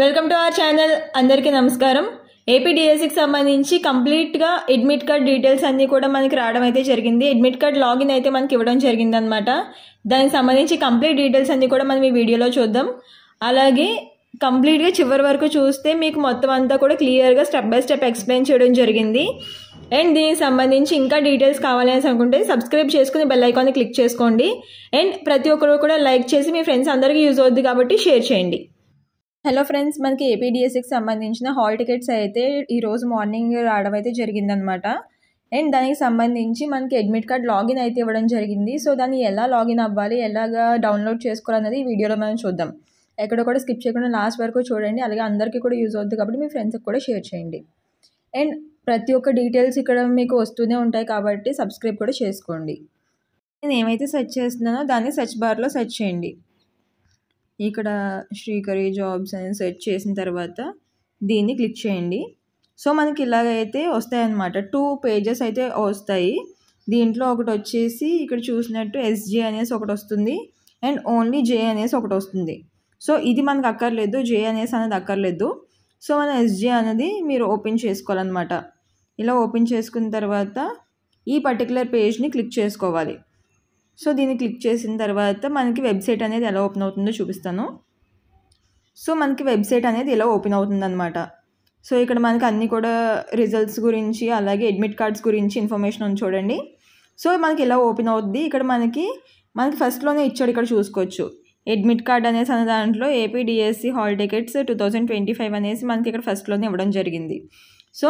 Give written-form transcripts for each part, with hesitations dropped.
Welcome to our channel. అందరికీ నమస్కారం. ఏపీడిఎస్సికి సంబంధించి కంప్లీట్గా అడ్మిట్ కార్డ్ డీటెయిల్స్ అన్నీ కూడా మనకి రావడం అయితే జరిగింది. అడ్మిట్ కార్డ్ లాగిన్ అయితే మనకి ఇవ్వడం జరిగిందనమాట. దానికి సంబంధించి కంప్లీట్ డీటెయిల్స్ అన్నీ కూడా మనం ఈ వీడియోలో చూద్దాం. అలాగే కంప్లీట్గా చివరి వరకు చూస్తే మీకు మొత్తం అంతా కూడా క్లియర్గా స్టెప్ బై స్టెప్ ఎక్స్ప్లెయిన్ చేయడం జరిగింది. అండ్ దీనికి సంబంధించి ఇంకా డీటెయిల్స్ కావాలి అని అనుకుంటే సబ్స్క్రైబ్ చేసుకుని బెల్ ఐకాన్ని క్లిక్ చేసుకోండి. అండ్ ప్రతి ఒక్కరు కూడా లైక్ చేసి మీ ఫ్రెండ్స్ అందరికీ యూజ్ అవుద్ది కాబట్టి షేర్ చేయండి. హలో ఫ్రెండ్స్, మనకి ఏపీడిఎస్సికి సంబంధించిన హాల్ టికెట్స్ అయితే ఈరోజు మార్నింగ్ రావడం అయితే జరిగిందనమాట. అండ్ దానికి సంబంధించి మనకి అడ్మిట్ కార్డ్ లాగిన్ అయితే ఇవ్వడం జరిగింది. సో దాన్ని ఎలా లాగిన్ అవ్వాలి, ఎలాగా డౌన్లోడ్ చేసుకోవాలన్నది ఈ వీడియోలో మనం చూద్దాం. ఎక్కడ కూడా స్కిప్ చేయకుండా లాస్ట్ వరకు చూడండి. అలాగే అందరికీ కూడా యూజ్ అవుతుంది కాబట్టి మీ ఫ్రెండ్స్కి కూడా షేర్ చేయండి. అండ్ ప్రతి ఒక్క డీటెయిల్స్ ఇక్కడ మీకు వస్తూనే ఉంటాయి కాబట్టి సబ్స్క్రైబ్ కూడా చేసుకోండి. నేను ఏమైతే సెర్చ్ చేస్తున్నానో దాన్ని సెర్చ్ బార్లో సెర్చ్ చేయండి. ఇక్కడ శ్రీకరి జాబ్స్ అని సెర్చ్ చేసిన తర్వాత దీన్ని క్లిక్ చేయండి. సో మనకి ఇలాగైతే వస్తాయన్నమాట. 2 పేజెస్ అయితే వస్తాయి. దీంట్లో ఒకటి వచ్చేసి ఇక్కడ చూసినట్టు ఎస్జే అనేసి ఒకటి వస్తుంది అండ్ ఓన్లీ జే అనేసి ఒకటి వస్తుంది. సో ఇది మనకు అక్కర్లేదు, జే అనేసి అనేది అక్కర్లేదు. సో మన ఎస్జే అనేది మీరు ఓపెన్ చేసుకోవాలన్నమాట. ఇలా ఓపెన్ చేసుకున్న తర్వాత ఈ పర్టికులర్ పేజ్ని క్లిక్ చేసుకోవాలి. సో దీన్ని క్లిక్ చేసిన తర్వాత మనకి వెబ్సైట్ అనేది ఎలా ఓపెన్ అవుతుందో చూపిస్తాను. సో మనకి వెబ్సైట్ అనేది ఇలా ఓపెన్ అవుతుందన్నమాట. సో ఇక్కడ మనకి అన్నీ కూడా రిజల్ట్స్ గురించి అలాగే అడ్మిట్ కార్డ్స్ గురించి ఇన్ఫర్మేషన్ ఉంది చూడండి. సో మనకి ఇలా ఓపెన్ అవుద్ది. ఇక్కడ మనకి ఫస్ట్లోనే ఇచ్చాడు, ఇక్కడ చూసుకోవచ్చు. అడ్మిట్ కార్డ్ అనేసి అనే దాంట్లో ఏపీడిఎస్సి హాల్ టికెట్స్ 2025 అనేసి మనకి ఇక్కడ ఫస్ట్లోనే ఇవ్వడం జరిగింది. సో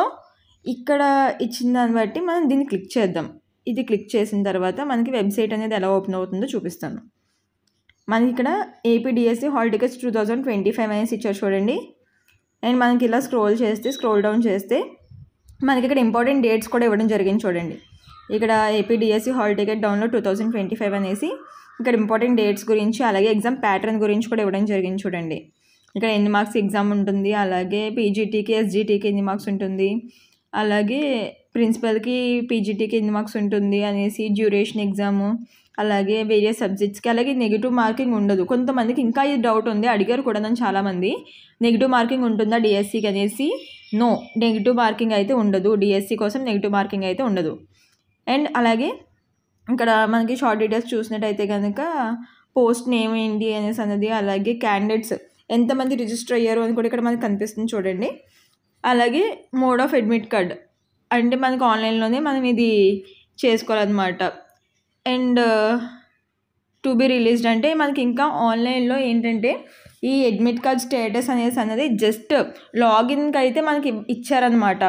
ఇక్కడ ఇచ్చిన దాన్ని బట్టి మనం దీన్ని క్లిక్ చేద్దాం. ఇది క్లిక్ చేసిన తర్వాత మనకి వెబ్సైట్ అనేది ఎలా ఓపెన్ అవుతుందో చూపిస్తాను. మనకి ఇక్కడ ఏపీడిఎస్సి హాల్ టికెట్స్ 2025 అనేసి ఇచ్చారు చూడండి. అండ్ మనకి ఇలా స్క్రోల్ డౌన్ చేస్తే మనకి ఇక్కడ ఇంపార్టెంట్ డేట్స్ కూడా ఇవ్వడం జరిగింది చూడండి. ఇక్కడ ఏపీడిఎస్సి హాల్ టికెట్ డౌన్లోడ్ 2025 అనేసి ఇక్కడ ఇంపార్టెంట్ డేట్స్ గురించి అలాగే ఎగ్జామ్ ప్యాటర్న్ గురించి కూడా ఇవ్వడం జరిగింది చూడండి. ఇక్కడ ఎన్ని మార్క్స్ ఎగ్జామ్ ఉంటుంది, అలాగే పీజీటీకి ఎస్జీటీకి ఎన్ని మార్క్స్ ఉంటుంది, అలాగే ప్రిన్సిపల్కి పీజీటీకి ఎన్ని మార్క్స్ ఉంటుంది అనేసి, డ్యూరేషన్ ఎగ్జాము, అలాగే వేరియస్ సబ్జెక్ట్స్కి, అలాగే నెగిటివ్ మార్కింగ్ ఉండదు. కొంతమందికి ఇంకా ఇది డౌట్ ఉంది, అడిగారు కూడా నన్ను చాలామంది, నెగిటివ్ మార్కింగ్ ఉంటుందా డిఎస్సికి అనేసి. నో, నెగిటివ్ మార్కింగ్ అయితే ఉండదు. డిఎస్సి కోసం నెగిటివ్ మార్కింగ్ అయితే ఉండదు. అండ్ అలాగే ఇక్కడ మనకి షార్ట్ డీటెయిల్స్ చూసినట్టయితే కనుక పోస్ట్ నేమ్ ఏంటి అనేసి అన్నది, అలాగే క్యాండిడేట్స్ ఎంతమంది రిజిస్టర్ అయ్యారు అని కూడా ఇక్కడ మనకి కనిపిస్తుంది చూడండి. అలాగే మోడ్ ఆఫ్ అడ్మిట్ కార్డ్ అంటే మనకు ఆన్లైన్లోనే మనం ఇది చేసుకోవాలన్నమాట. అండ్ టు బి రిలీజ్డ్ అంటే మనకి ఇంకా ఆన్లైన్లో ఏంటంటే ఈ అడ్మిట్ కార్డ్ స్టేటస్ అనేది జస్ట్ లాగిన్కి అయితే మనకి ఇచ్చారనమాట.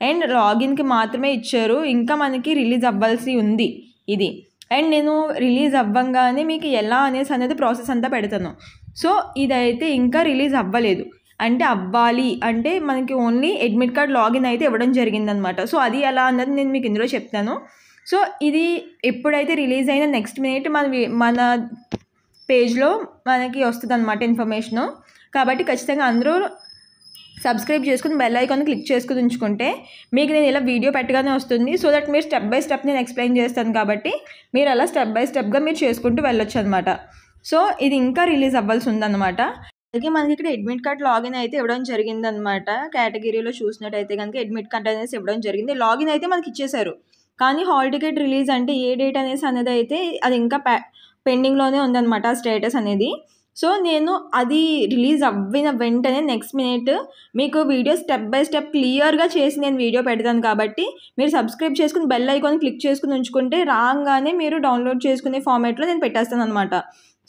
అండ్ లాగిన్కి మాత్రమే ఇచ్చారు, ఇంకా మనకి రిలీజ్ అవ్వాల్సి ఉంది ఇది. అండ్ నేను రిలీజ్ అవ్వంగానే మీకు ఎలా అనేసి అనేది ప్రాసెస్ అంతా పెడతాను. సో ఇదైతే ఇంకా రిలీజ్ అవ్వలేదు. అంటే అవ్వాలి అంటే మనకి ఓన్లీ అడ్మిట్ కార్డ్ లాగిన్ అయితే ఇవ్వడం జరిగిందనమాట. సో అది ఎలా అన్నది నేను మీకు ఇందులో చెప్తాను. సో ఇది ఎప్పుడైతే రిలీజ్ అయిన నెక్స్ట్ మినిట్ మన పేజ్లో మనకి వస్తుంది అనమాట ఇన్ఫర్మేషను. కాబట్టి ఖచ్చితంగా అందరూ సబ్స్క్రైబ్ చేసుకుని బెల్ ఐకాన్ క్లిక్ చేసుకుని ఉంచుకుంటే మీకు నేను ఇలా వీడియో పెట్టగానే వస్తుంది. సో దట్ మీరు స్టెప్ బై స్టెప్ నేను ఎక్స్ప్లెయిన్ చేస్తాను కాబట్టి మీరు అలా స్టెప్ బై స్టెప్గా మీరు చేసుకుంటూ వెళ్ళొచ్చు అనమాట. సో ఇది ఇంకా రిలీజ్ అవ్వాల్సి ఉందన్నమాట. అలాగే మనకి ఇక్కడ అడ్మిట్ కార్డ్ లాగిన్ అయితే ఇవ్వడం జరిగిందనమాట. కేటగిరీలో చూసినట్టయితే కనుక అడ్మిట్ కార్డ్ అనేసి ఇవ్వడం జరిగింది. లాగిన్ అయితే మనకి ఇచ్చేశారు, కానీ హాల్ టికెట్ రిలీజ్ అంటే ఏ డేట్ అనేసి అనేది అయితే అది ఇంకా పెండింగ్లోనే ఉందన్నమాట ఆ స్టేటస్ అనేది. సో నేను అది రిలీజ్ అవ్విన వెంటనే నెక్స్ట్ మినిట్ మీకు వీడియో స్టెప్ బై స్టెప్ క్లియర్గా చేసి నేను వీడియో పెడతాను కాబట్టి మీరు సబ్స్క్రైబ్ చేసుకుని బెల్ ఐకాన్ క్లిక్ చేసుకుని ఉంచుకుంటే రాగానే మీరు డౌన్లోడ్ చేసుకునే ఫార్మేట్లో నేను పెట్టేస్తాను అనమాట.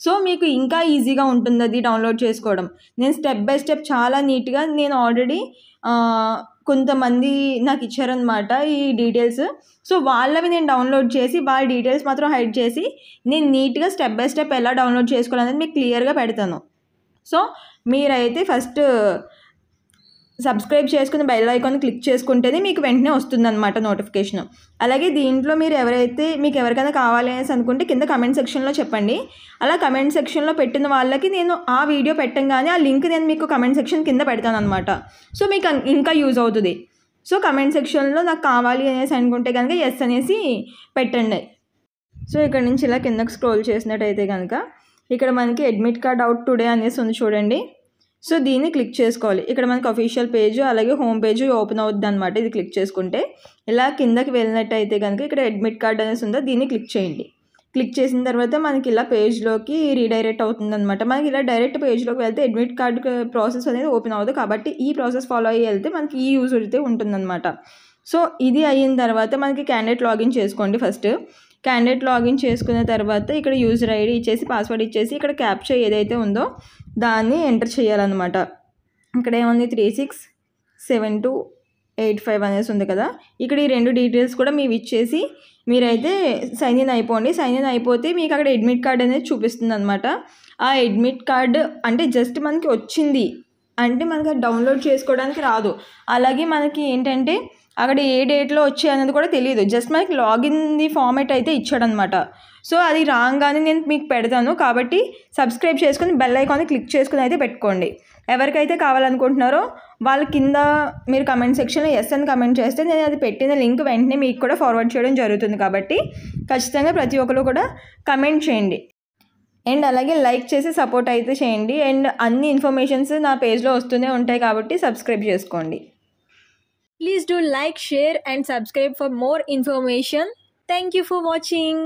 సో మీకు ఇంకా ఈజీగా ఉంటుంది అది డౌన్లోడ్ చేసుకోవడం. నేను స్టెప్ బై స్టెప్ చాలా నీట్గా నేను ఆల్రెడీ కొంతమంది నాకు ఇచ్చారనమాట ఈ డీటెయిల్స్. సో వాళ్ళవి నేను డౌన్లోడ్ చేసి వాళ్ళ డీటెయిల్స్ మాత్రం హైడ్ చేసి నేను నీట్గా స్టెప్ బై స్టెప్ ఎలా డౌన్లోడ్ చేసుకోవాలనేది మీకు క్లియర్గా పెడతాను. సో మీరైతే ఫస్ట్ సబ్స్క్రైబ్ చేసుకుని బెల్ ఐకాన్ క్లిక్ చేసుకుంటేనే మీకు వెంటనే వస్తుందన్నమాట నోటిఫికేషన్. అలాగే దీంట్లో మీరు మీకు ఎవరికైనా కావాలి అనేసి అనుకుంటే కింద కమెంట్ సెక్షన్లో చెప్పండి. అలా కమెంట్ సెక్షన్లో పెట్టిన వాళ్ళకి నేను ఆ వీడియో పెట్టంగానే ఆ లింక్ నేను మీకు కమెంట్ సెక్షన్ కింద పెడతాను అనమాట. సో మీకు ఇంకా యూజ్ అవుతుంది. సో కమెంట్ సెక్షన్లో నాకు కావాలి అనేసి అనుకుంటే కనుక ఎస్ అనేసి పెట్టండి. సో ఇక్కడ నుంచి ఇలా కిందకి స్క్రోల్ చేసినట్టయితే కనుక ఇక్కడ మనకి అడ్మిట్ కార్డ్ అవుట్ టుడే అనేసి ఉంది చూడండి. సో దీన్ని క్లిక్ చేసుకోవాలి. ఇక్కడ మనకి అఫీషియల్ పేజ్ అలాగే హోమ్ పేజ్ ఓపెన్ అవుద్ది అనమాట. ఇది క్లిక్ చేసుకుంటే ఇలా కిందకి వెళ్ళినట్టయితే కనుక ఇక్కడ అడ్మిట్ కార్డ్ అనేసి ఉందో దీన్ని క్లిక్ చేయండి. క్లిక్ చేసిన తర్వాత మనకి ఇలా పేజ్లోకి రీడైరెక్ట్ అవుతుంది అనమాట. మనకి ఇలా డైరెక్ట్ పేజ్లోకి వెళ్తే అడ్మిట్ కార్డ్ ప్రాసెస్ అనేది ఓపెన్ అవ్వదు. కాబట్టి ఈ ప్రాసెస్ ఫాలో అయ్యి వెళ్తే మనకి ఈ యూజ్ అయితే ఉంటుందన్నమాట. సో ఇది అయిన తర్వాత మనకి క్యాండిడేట్ లాగిన్ చేసుకోండి. ఫస్ట్ క్యాండిడేట్ లాగిన్ చేసుకున్న తర్వాత ఇక్కడ యూజర్ ఐడి ఇచ్చేసి పాస్వర్డ్ ఇచ్చేసి ఇక్కడ క్యాప్చా ఏదైతే ఉందో దాన్ని ఎంటర్ చేయాలన్నమాట. ఇక్కడ ఏముంది 367285 అనేసి ఉంది కదా. ఇక్కడ ఈ 2 డీటెయిల్స్ కూడా మీరు ఇచ్చేసి మీరైతే సైన్ ఇన్ అయిపోండి. సైన్ ఇన్ అయిపోతే మీకు అక్కడ అడ్మిట్ కార్డ్ అనేది చూపిస్తుంది అనమాట. ఆ అడ్మిట్ కార్డు అంటే జస్ట్ మనకి వచ్చింది అంటే మనకి డౌన్లోడ్ చేసుకోవడానికి రాదు. అలాగే మనకి ఏంటంటే అక్కడ ఏ డేట్లో వచ్చాయి అనేది కూడా తెలియదు. జస్ట్ మనకి లాగిన్ది ఫార్మేట్ అయితే ఇచ్చాడనమాట. సో అది రాగానే నేను మీకు పెడతాను. కాబట్టి సబ్స్క్రైబ్ చేసుకుని బెల్ ఐకాన్ని క్లిక్ చేసుకుని అయితే పెట్టుకోండి. ఎవరికైతే కావాలనుకుంటున్నారో వాళ్ళ కింద మీరు కమెంట్ సెక్షన్లో ఎస్ అని కమెంట్ చేస్తే నేను అది పెట్టిన లింక్ వెంటనే మీకు కూడా ఫార్వర్డ్ చేయడం జరుగుతుంది. కాబట్టి ఖచ్చితంగా ప్రతి ఒక్కరు కూడా కమెంట్ చేయండి అండ్ అలాగే లైక్ చేసి సపోర్ట్ అయితే చేయండి. అండ్ అన్ని ఇన్ఫర్మేషన్స్ నా పేజ్లో వస్తూనే ఉంటాయి కాబట్టి సబ్స్క్రైబ్ చేసుకోండి. Please do like, share and subscribe for more information. Thank you for watching.